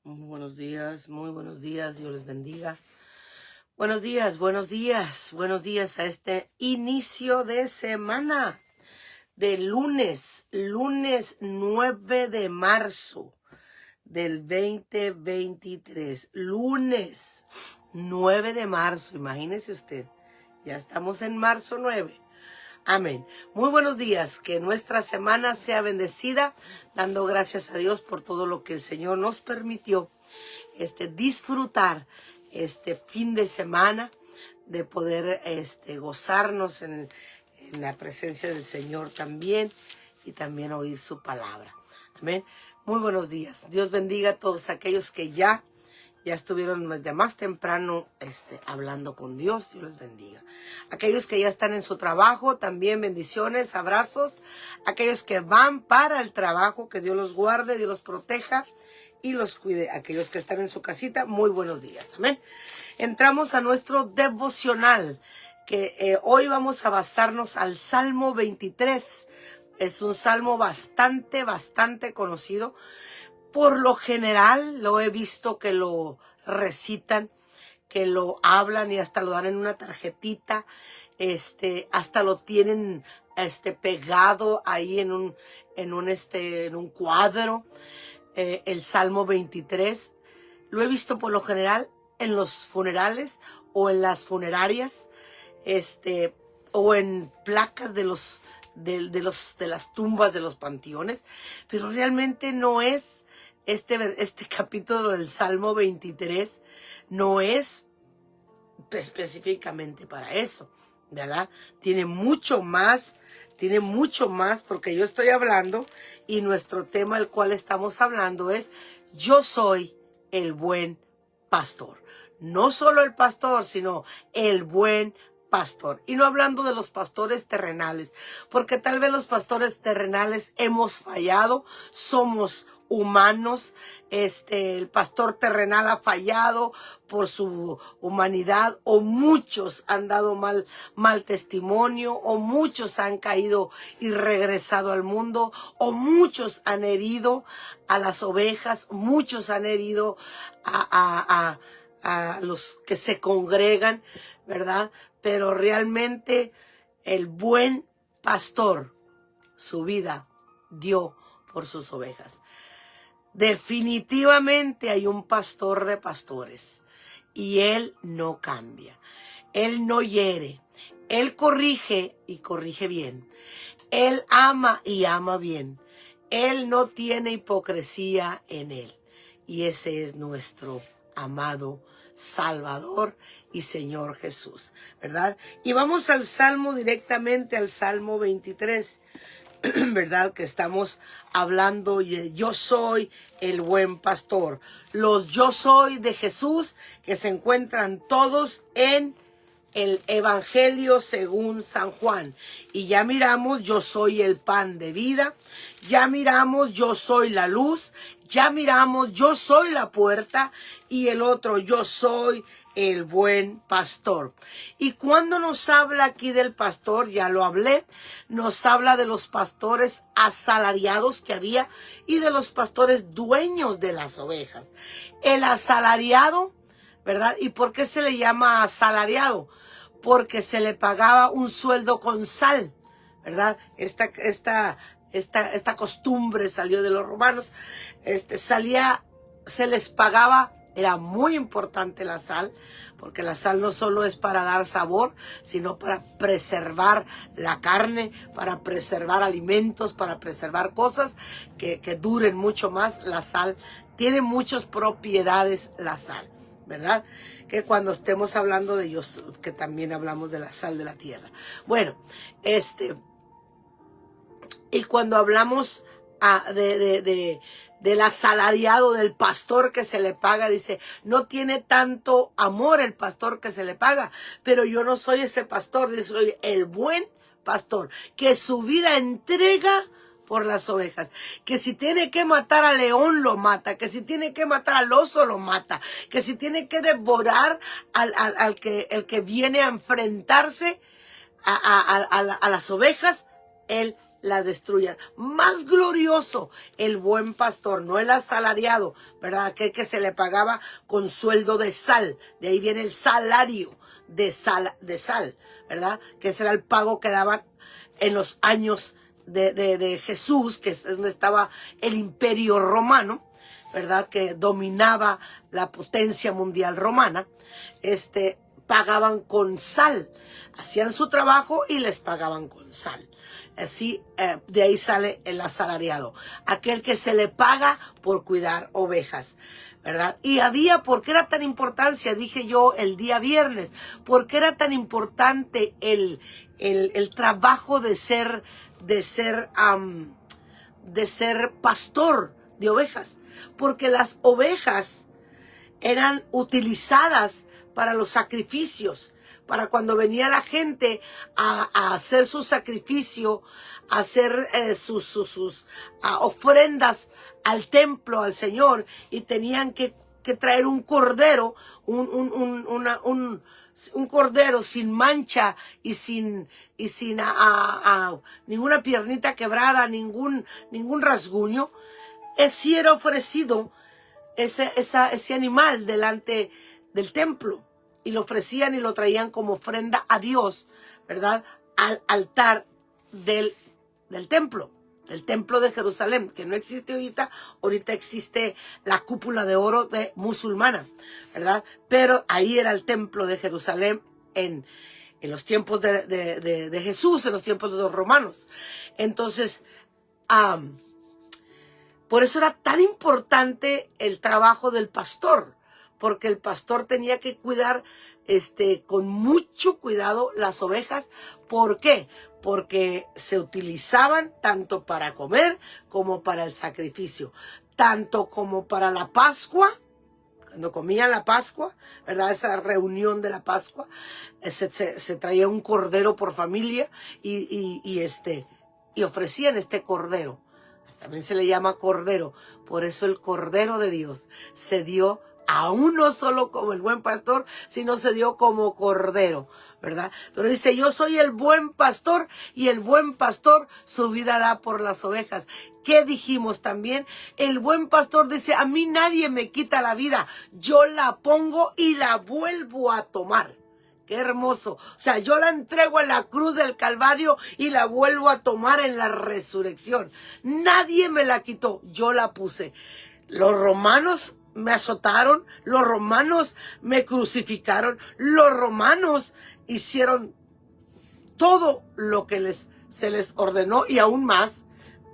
Muy buenos días, Dios les bendiga. Buenos días a este inicio de semana de lunes 9 de marzo del 2023. Lunes 9 de marzo, imagínese usted, ya estamos en marzo 9. Amén. Muy buenos días, que nuestra semana sea bendecida, dando gracias a Dios por todo lo que el Señor nos permitió disfrutar este fin de semana, de poder gozarnos en la presencia del Señor también y también oír su palabra. Amén. Muy buenos días. Dios bendiga a todos aquellos que ya estuvieron desde más temprano hablando con Dios. Dios les bendiga. Aquellos que ya están en su trabajo, también bendiciones, abrazos. Aquellos que van para el trabajo, que Dios los guarde, Dios los proteja y los cuide. Aquellos que están en su casita, muy buenos días. Amén. Entramos a nuestro devocional, que hoy vamos a basarnos al Salmo 23. Es un salmo bastante conocido. Por lo general lo he visto que lo recitan, que lo hablan y hasta lo dan en una tarjetita, hasta lo tienen pegado ahí en un cuadro, el Salmo 23. Lo he visto por lo general en los funerales o en las funerarias, o en placas de las tumbas de los panteones, pero realmente no es. Este capítulo del Salmo 23 no es específicamente para eso, ¿verdad? Tiene mucho más, porque yo estoy hablando y nuestro tema al cual estamos hablando es: yo soy el buen pastor. No solo el pastor, sino el buen pastor. Y no hablando de los pastores terrenales, porque tal vez los pastores terrenales hemos fallado, somos humanos. El pastor terrenal ha fallado por su humanidad, o muchos han dado mal testimonio, o muchos han caído y regresado al mundo, o muchos han herido a las ovejas, muchos han herido a los que se congregan, ¿verdad? Pero realmente el buen pastor su vida dio por sus ovejas. Definitivamente hay un pastor de pastores y él no cambia. Él no hiere. Él corrige y corrige bien. Él ama y ama bien. Él no tiene hipocresía en él. Y ese es nuestro amado Salvador y Señor Jesús, ¿verdad? Y vamos al Salmo, directamente al Salmo 23, ¿verdad? Que estamos hablando de yo soy el buen pastor. Los yo soy de Jesús, que se encuentran todos en el Evangelio según San Juan. Y ya miramos, yo soy el pan de vida. Ya miramos, yo soy la luz. Ya miramos, yo soy la puerta. Y el otro, yo soy el buen pastor. Y cuando nos habla aquí del pastor, ya lo hablé, nos habla de los pastores asalariados que había y de los pastores dueños de las ovejas. El asalariado, ¿verdad? ¿Y por qué se le llama asalariado? Porque se le pagaba un sueldo con sal, ¿verdad? Esta costumbre salió de los romanos. Se les pagaba, era muy importante la sal, porque la sal no solo es para dar sabor, sino para preservar la carne, para preservar alimentos, para preservar cosas que duren mucho más. La sal tiene muchas propiedades, la sal, ¿verdad? Que cuando estemos hablando de ellos, que también hablamos de la sal de la tierra. Bueno, y cuando hablamos del asalariado, del pastor que se le paga, dice, no tiene tanto amor el pastor que se le paga, pero yo no soy ese pastor, yo soy el buen pastor, que su vida entrega por las ovejas, que si tiene que matar al león lo mata, que si tiene que matar al oso lo mata, que si tiene que devorar el que viene a enfrentarse a las ovejas, él la destruya. Más glorioso el buen pastor, no el asalariado, ¿verdad? Aquel que se le pagaba con sueldo de sal. De ahí viene el salario de sal, ¿verdad? Que ese era el pago que daban en los años de Jesús, que es donde estaba el imperio romano, ¿verdad? Que dominaba la potencia mundial romana. Pagaban con sal. Hacían su trabajo y les pagaban con sal. Así, de ahí sale el asalariado. Aquel que se le paga por cuidar ovejas, ¿verdad? Y ¿por qué era tan importancia? Dije yo el día viernes, ¿por qué era tan importante el trabajo de ser pastor de ovejas? Porque las ovejas eran utilizadas para los sacrificios, para cuando venía la gente a hacer su sacrificio, a hacer sus ofrendas al templo, al Señor, y tenían que traer un cordero, un cordero sin mancha y sin ninguna piernita quebrada, ningún rasguño. Ese era ofrecido, ese animal delante del templo, y lo ofrecían y lo traían como ofrenda a Dios, ¿verdad? Al altar del templo, el templo de Jerusalén, que no existe ahorita existe la cúpula de oro de musulmana, ¿verdad? Pero ahí era el templo de Jerusalén en los tiempos de Jesús, en los tiempos de los romanos. Entonces, por eso era tan importante el trabajo del pastor, porque el pastor tenía que cuidar con mucho cuidado las ovejas. ¿Por qué? Porque se utilizaban tanto para comer como para el sacrificio, tanto como para la Pascua. Cuando comían la Pascua, ¿verdad? Esa reunión de la Pascua, se traía un cordero por familia y ofrecían este cordero. También se le llama cordero. Por eso el Cordero de Dios se dio aún no solo como el buen pastor, sino se dio como cordero, ¿verdad? Pero dice, yo soy el buen pastor y el buen pastor su vida da por las ovejas. ¿Qué dijimos también? El buen pastor dice, a mí nadie me quita la vida, yo la pongo y la vuelvo a tomar. ¡Qué hermoso! O sea, yo la entrego en la cruz del Calvario y la vuelvo a tomar en la resurrección. Nadie me la quitó, yo la puse. Los romanos me azotaron, los romanos me crucificaron, los romanos hicieron todo lo que se les ordenó y aún más.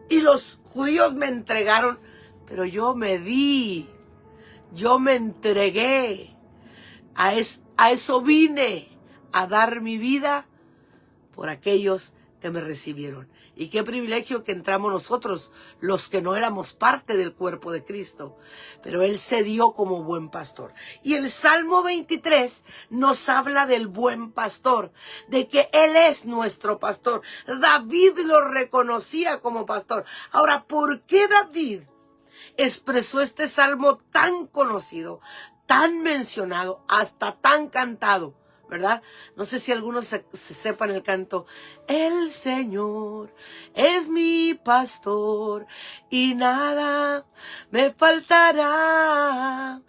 Y los judíos me entregaron, pero yo me di, yo me entregué. A eso vine, a dar mi vida por aquellos que me recibieron. Y qué privilegio que entramos nosotros, los que no éramos parte del cuerpo de Cristo. Pero Él se dio como buen pastor. Y el Salmo 23 nos habla del buen pastor, de que Él es nuestro pastor. David lo reconocía como pastor. Ahora, ¿por qué David expresó este salmo tan conocido, tan mencionado, hasta tan cantado, ¿verdad? No sé si algunos se sepan el canto. El Señor es mi pastor y nada me faltará.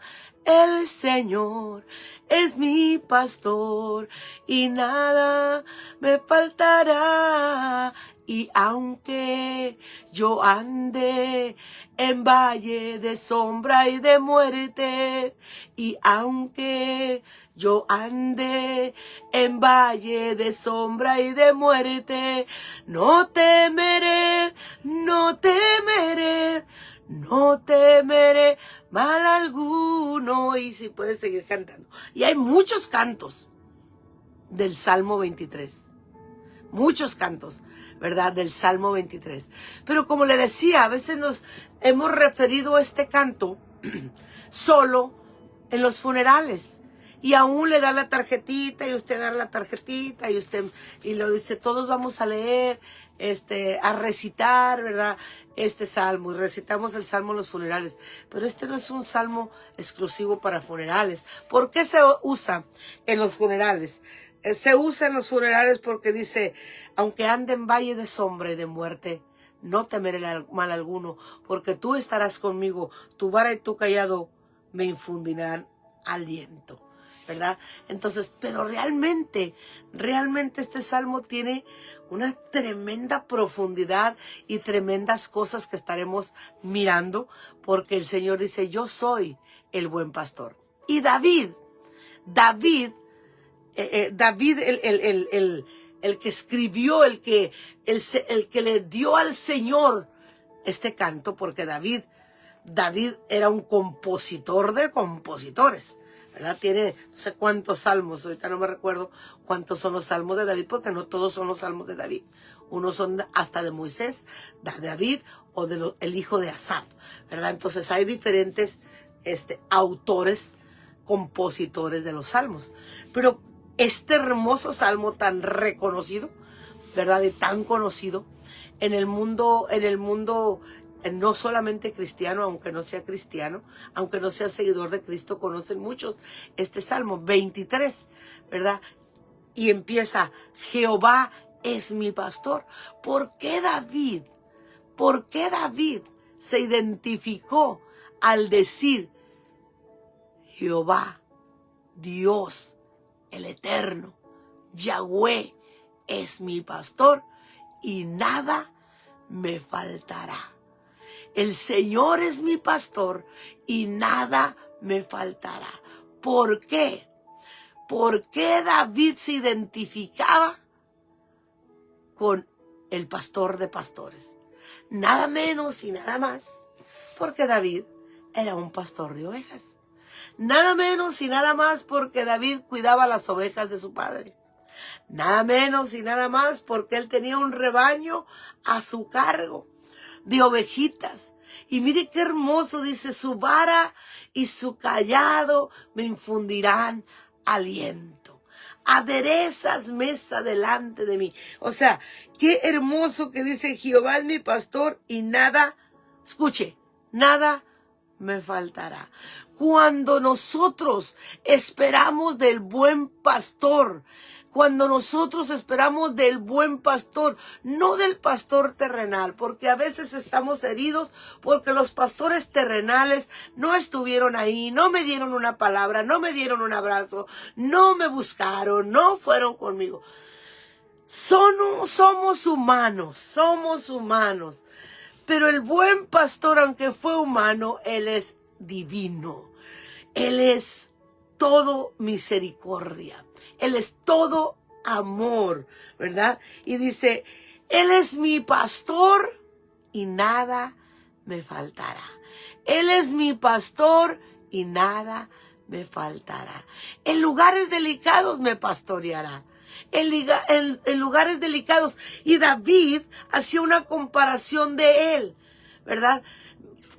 El Señor es mi pastor y nada me faltará. Y aunque yo ande en valle de sombra y de muerte, y aunque yo ande en valle de sombra y de muerte, no temeré, no temeré, no temeré mal alguno. Y si puedes seguir cantando. Y hay muchos cantos del Salmo 23. Muchos cantos, ¿verdad? Del Salmo 23. Pero como le decía, a veces nos hemos referido a este canto solo en los funerales. Y aún le da la tarjetita y usted da la tarjetita y lo dice, todos vamos a leer, a recitar, ¿verdad? Este salmo, y recitamos el salmo en los funerales. Pero este no es un salmo exclusivo para funerales. ¿Por qué se usa en los funerales? Se usa en los funerales porque dice, aunque ande en valle de sombra y de muerte, no temeré mal alguno, porque tú estarás conmigo, tu vara y tu cayado me infundirán aliento, ¿verdad? Entonces, pero realmente este salmo tiene una tremenda profundidad y tremendas cosas que estaremos mirando, porque el Señor dice, yo soy el buen pastor. Y David, el que escribió, el que le dio al Señor este canto, porque David era un compositor de compositores, ¿verdad? Tiene no sé cuántos salmos, ahorita no me recuerdo cuántos son los salmos de David, porque no todos son los salmos de David. Unos son hasta de Moisés, de David o el hijo de Asaf, ¿verdad? Entonces hay diferentes autores, compositores de los salmos. Pero este hermoso salmo tan reconocido, ¿verdad? Y tan conocido en el mundo, no solamente cristiano, aunque no sea cristiano, aunque no sea seguidor de Cristo, conocen muchos este Salmo 23, ¿verdad? Y empieza, Jehová es mi pastor. ¿Por qué David se identificó al decir, Jehová, Dios, el Eterno, Yahweh es mi pastor y nada me faltará? El Señor es mi pastor y nada me faltará. ¿Por qué? ¿Por qué David se identificaba con el pastor de pastores? Nada menos y nada más, porque David era un pastor de ovejas. Nada menos y nada más porque David cuidaba las ovejas de su padre. Nada menos y nada más porque él tenía un rebaño a su cargo de ovejitas. Y mire qué hermoso, dice, su vara y su cayado me infundirán aliento. Aderezas mesa delante de mí. O sea, qué hermoso que dice, Jehová es mi pastor y nada, escuche, nada me faltará. Cuando nosotros esperamos del buen pastor, cuando nosotros esperamos del buen pastor, no del pastor terrenal, porque a veces estamos heridos porque los pastores terrenales no estuvieron ahí, no me dieron una palabra, no me dieron un abrazo, no me buscaron, no fueron conmigo. Somos humanos, pero el buen pastor, aunque fue humano, él es divino, él es todo misericordia, él es todo amor, ¿verdad? Y dice, él es mi pastor y nada me faltará. Él es mi pastor y nada me faltará. En lugares delicados me pastoreará. En lugares delicados. Y David hacía una comparación de él, ¿verdad?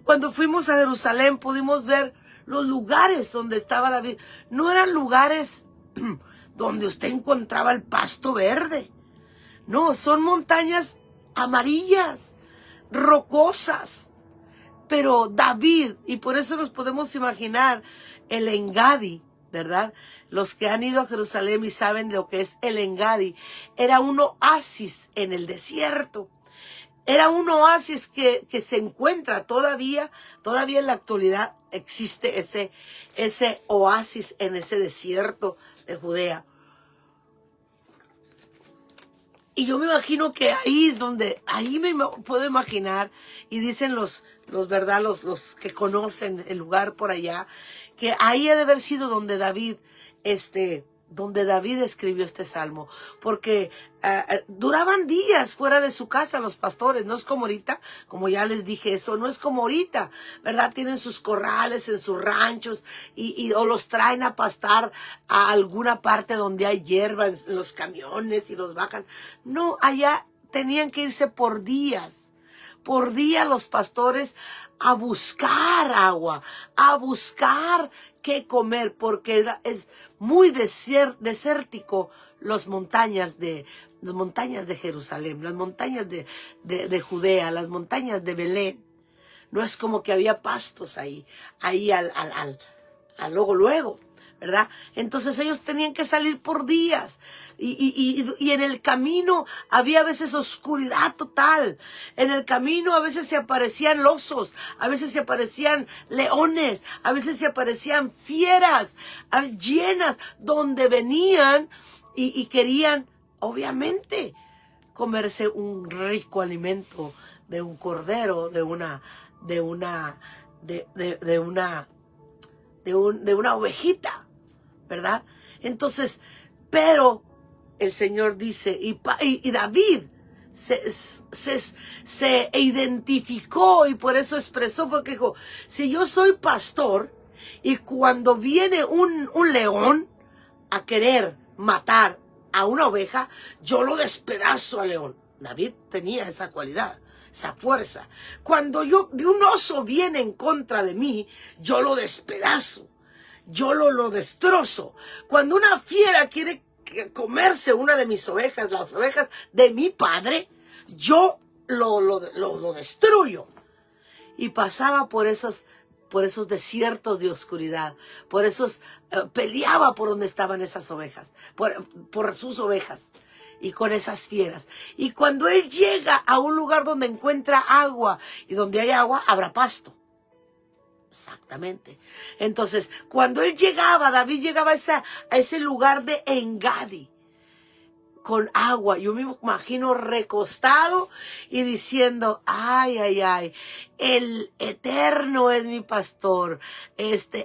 Cuando fuimos a Jerusalén pudimos ver los lugares donde estaba David. No eran lugares donde usted encontraba el pasto verde. No, son montañas amarillas, rocosas. Pero David, y por eso nos podemos imaginar el Engadi, ¿verdad? Los que han ido a Jerusalén y saben de lo que es el Engadi, era un oasis en el desierto. Era un oasis que se encuentra todavía en la actualidad existe ese oasis en ese desierto de Judea. Y yo me imagino que ahí es donde, ahí me puedo imaginar, y dicen los que conocen el lugar por allá, que ahí ha de haber sido donde David escribió este salmo, porque duraban días fuera de su casa los pastores. No es como ahorita, como ya les dije eso, no es como ahorita, ¿verdad? Tienen sus corrales en sus ranchos o los traen a pastar a alguna parte donde hay hierba en los camiones y los bajan. No, allá tenían que irse por días los pastores a buscar agua, a buscar qué comer, porque es muy desértico las montañas de Jerusalén, las montañas de Judea, las montañas de Belén. No es como que había pastos ahí luego, ¿verdad? Entonces ellos tenían que salir por días y en el camino había a veces oscuridad total. En el camino a veces se aparecían osos, a veces se aparecían leones, a veces se aparecían fieras llenas donde venían y querían, obviamente, comerse un rico alimento de un cordero, de una ovejita, ¿verdad? Entonces, pero el Señor dice, y David se identificó y por eso expresó, porque dijo, si yo soy pastor y cuando viene un león a querer matar a una oveja, yo lo despedazo al león. David tenía esa cualidad, esa fuerza. Cuando un oso viene en contra de mí, yo lo despedazo, yo lo destrozo. Cuando una fiera quiere comerse una de mis ovejas, las ovejas de mi padre, yo lo destruyo. Y pasaba por esos desiertos de oscuridad, peleaba por donde estaban esas ovejas, por sus ovejas y con esas fieras. Y cuando él llega a un lugar donde encuentra agua, y donde hay agua habrá pasto. Exactamente. Entonces, cuando David llegaba a ese lugar de Engadi, con agua, yo me imagino recostado y diciendo, ay, ay, ay, el Eterno es mi pastor,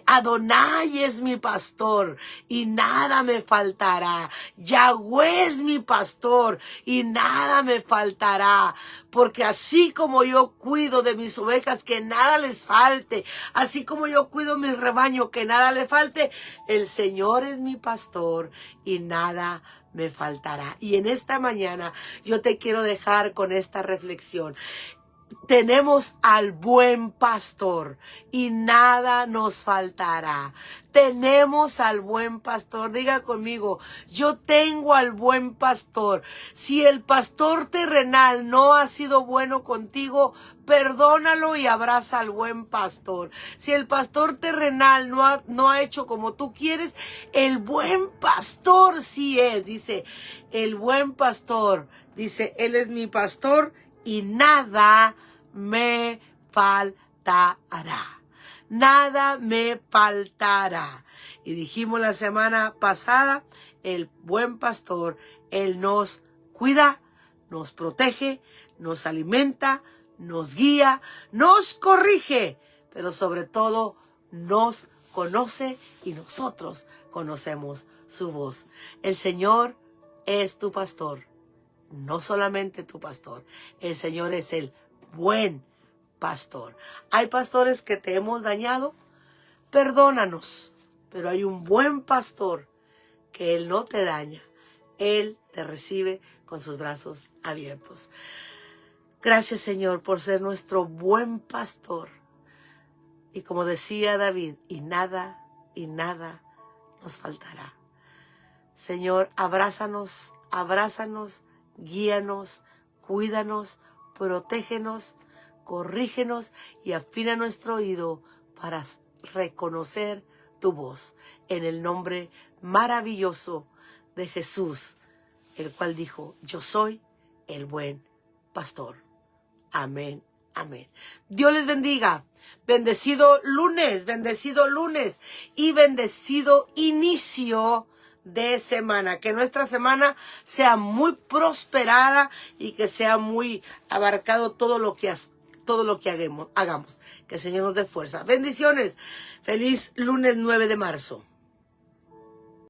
Adonai es mi pastor y nada me faltará. Yahweh es mi pastor y nada me faltará, porque así como yo cuido de mis ovejas, que nada les falte, así como yo cuido mi rebaño, que nada le falte, el Señor es mi pastor y nada me faltará. Y en esta mañana yo te quiero dejar con esta reflexión. Tenemos al buen pastor y nada nos faltará. Tenemos al buen pastor. Diga conmigo, yo tengo al buen pastor. Si el pastor terrenal no ha sido bueno contigo, perdónalo y abraza al buen pastor. Si el pastor terrenal no ha hecho como tú quieres, el buen pastor sí es. Dice, el buen pastor, dice, él es mi pastor y nada me faltará. Nada me faltará. Y dijimos la semana pasada, el buen pastor, él nos cuida, nos protege, nos alimenta, nos guía, nos corrige, pero sobre todo nos conoce y nosotros conocemos su voz. El Señor es tu pastor. No solamente tu pastor, el Señor es el buen pastor. Hay pastores que te hemos dañado, perdónanos, pero hay un buen pastor que Él no te daña, Él te recibe con sus brazos abiertos. Gracias, Señor, por ser nuestro buen pastor. Y como decía David, y nada nos faltará. Señor, abrázanos, guíanos, cuídanos, protégenos, corrígenos y afina nuestro oído para reconocer tu voz. En el nombre maravilloso de Jesús, el cual dijo, yo soy el buen pastor. Amén, amén. Dios les bendiga. Bendecido lunes y bendecido inicio de semana. Que nuestra semana sea muy prosperada y que sea muy abarcado todo lo que hagamos. Que el Señor nos dé fuerza. Bendiciones. Feliz lunes 9 de marzo.